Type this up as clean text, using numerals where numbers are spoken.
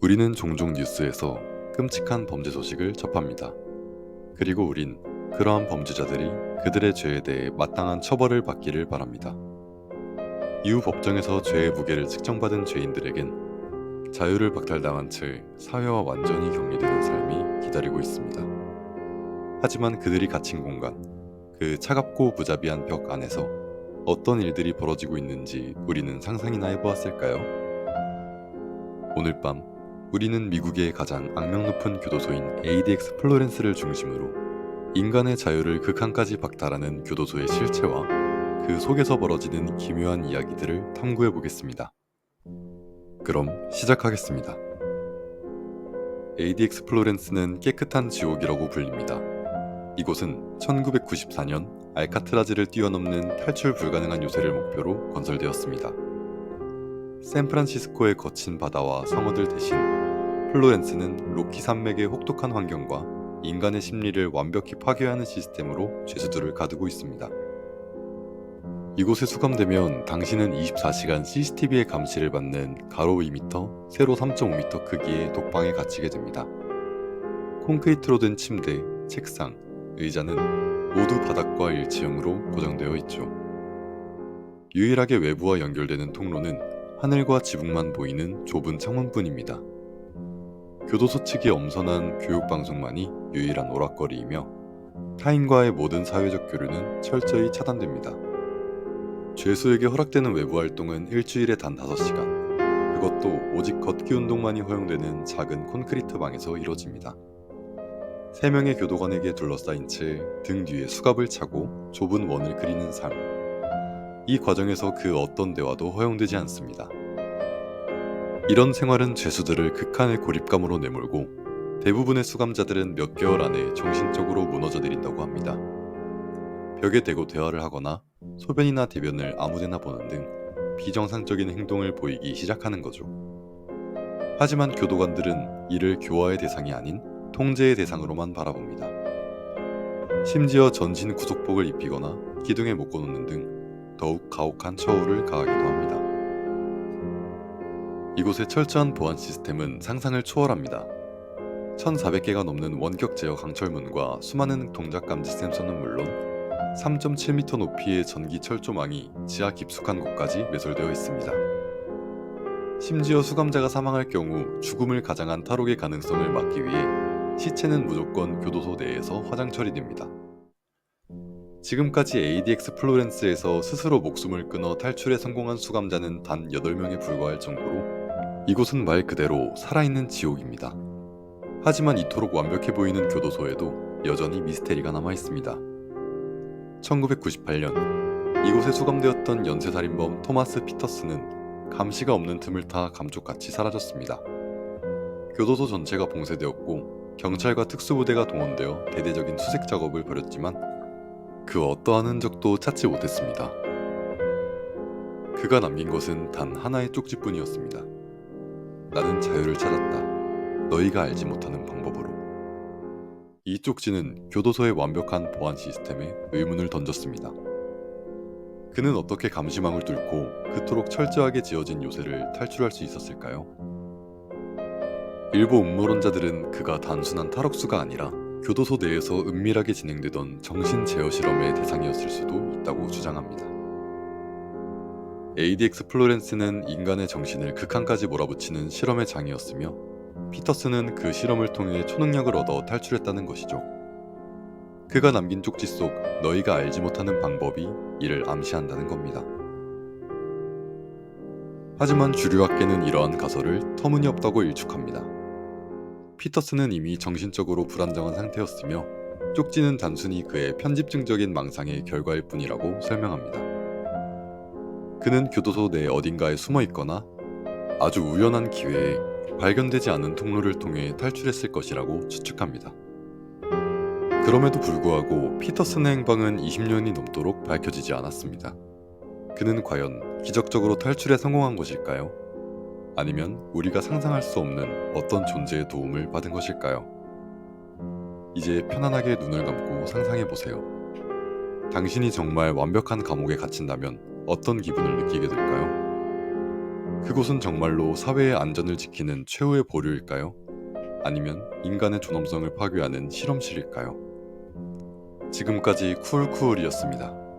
우리는 종종 뉴스에서 끔찍한 범죄 소식을 접합니다. 그리고 우린 그러한 범죄자들이 그들의 죄에 대해 마땅한 처벌을 받기를 바랍니다. 이후 법정에서 죄의 무게를 측정받은 죄인들에겐 자유를 박탈당한 채 사회와 완전히 격리되는 삶이 기다리고 있습니다. 하지만 그들이 갇힌 공간, 그 차갑고 무자비한 벽 안에서 어떤 일들이 벌어지고 있는지 우리는 상상이나 해보았을까요? 오늘 밤 우리는 미국의 가장 악명 높은 교도소인 ADX 플로렌스를 중심으로 인간의 자유를 극한까지 박탈하는 교도소의 실체와 그 속에서 벌어지는 기묘한 이야기들을 탐구해 보겠습니다. 그럼 시작하겠습니다. ADX 플로렌스는 깨끗한 지옥이라고 불립니다. 이곳은 1994년 알카트라즈를 뛰어넘는 탈출 불가능한 요새를 목표로 건설되었습니다. 샌프란시스코의 거친 바다와 상어들 대신 플로렌스는 로키 산맥의 혹독한 환경과 인간의 심리를 완벽히 파괴하는 시스템으로 죄수들을 가두고 있습니다. 이곳에 수감되면 당신은 24시간 CCTV의 감시를 받는 가로 2m, 세로 3.5m 크기의 독방에 갇히게 됩니다. 콘크리트로 된 침대, 책상, 의자는 모두 바닥과 일치형으로 고정되어 있죠. 유일하게 외부와 연결되는 통로는 하늘과 지붕만 보이는 좁은 창문뿐입니다. 교도소 측의 엄선한 교육방송만이 유일한 오락거리이며 타인과의 모든 사회적 교류는 철저히 차단됩니다. 죄수에게 허락되는 외부 활동은 일주일에 단 5시간, 그것도 오직 걷기 운동만이 허용되는 작은 콘크리트 방에서 이뤄집니다. 3명의 교도관에게 둘러싸인 채 등 뒤에 수갑을 차고 좁은 원을 그리는 삶. 이 과정에서 그 어떤 대화도 허용되지 않습니다. 이런 생활은 죄수들을 극한의 고립감으로 내몰고 대부분의 수감자들은 몇 개월 안에 정신적으로 무너져 내린다고 합니다. 벽에 대고 대화를 하거나 소변이나 대변을 아무데나 보는 등 비정상적인 행동을 보이기 시작하는 거죠. 하지만 교도관들은 이를 교화의 대상이 아닌 통제의 대상으로만 바라봅니다. 심지어 전신 구속복을 입히거나 기둥에 묶어놓는 등 더욱 가혹한 처우를 가하기도 합니다. 이곳의 철저한 보안 시스템은 상상을 초월합니다. 1400개가 넘는 원격 제어 강철문과 수많은 동작 감지 센서는 물론 3.7m 높이의 전기 철조망이 지하 깊숙한 곳까지 매설되어 있습니다. 심지어 수감자가 사망할 경우 죽음을 가장한 탈옥의 가능성을 막기 위해 시체는 무조건 교도소 내에서 화장 처리됩니다. 지금까지 ADX 플로렌스에서 스스로 목숨을 끊어 탈출에 성공한 수감자는 단 8명에 불과할 정도로 이곳은 말 그대로 살아있는 지옥입니다. 하지만 이토록 완벽해 보이는 교도소에도 여전히 미스테리가 남아있습니다. 1998년 이곳에 수감되었던 연쇄살인범 토마스 피터스는 감시가 없는 틈을 타 감쪽같이 사라졌습니다. 교도소 전체가 봉쇄되었고 경찰과 특수부대가 동원되어 대대적인 수색 작업을 벌였지만 그 어떠한 흔적도 찾지 못했습니다. 그가 남긴 것은 단 하나의 쪽지뿐이었습니다. 나는 자유를 찾았다. 너희가 알지 못하는 방법으로. 이 쪽지는 교도소의 완벽한 보안 시스템에 의문을 던졌습니다. 그는 어떻게 감시망을 뚫고 그토록 철저하게 지어진 요새를 탈출할 수 있었을까요? 일부 음모론자들은 그가 단순한 탈옥수가 아니라 교도소 내에서 은밀하게 진행되던 정신 제어 실험의 대상이었을 수도 있다고 주장합니다. ADX 플로렌스는 인간의 정신을 극한까지 몰아붙이는 실험의 장이었으며 피터스는 그 실험을 통해 초능력을 얻어 탈출했다는 것이죠. 그가 남긴 쪽지 속 너희가 알지 못하는 방법이 이를 암시한다는 겁니다. 하지만 주류학계는 이러한 가설을 터무니없다고 일축합니다. 피터스는 이미 정신적으로 불안정한 상태였으며 쪽지는 단순히 그의 편집증적인 망상의 결과일 뿐이라고 설명합니다. 그는 교도소 내 어딘가에 숨어 있거나 아주 우연한 기회에 발견되지 않은 통로를 통해 탈출했을 것이라고 추측합니다. 그럼에도 불구하고 피터슨의 행방은 20년이 넘도록 밝혀지지 않았습니다. 그는 과연 기적적으로 탈출에 성공한 것일까요? 아니면 우리가 상상할 수 없는 어떤 존재의 도움을 받은 것일까요? 이제 편안하게 눈을 감고 상상해보세요. 당신이 정말 완벽한 감옥에 갇힌다면 어떤 기분을 느끼게 될까요? 그곳은 정말로 사회의 안전을 지키는 최후의 보루일까요? 아니면 인간의 존엄성을 파괴하는 실험실일까요? 지금까지 쿨쿨이었습니다.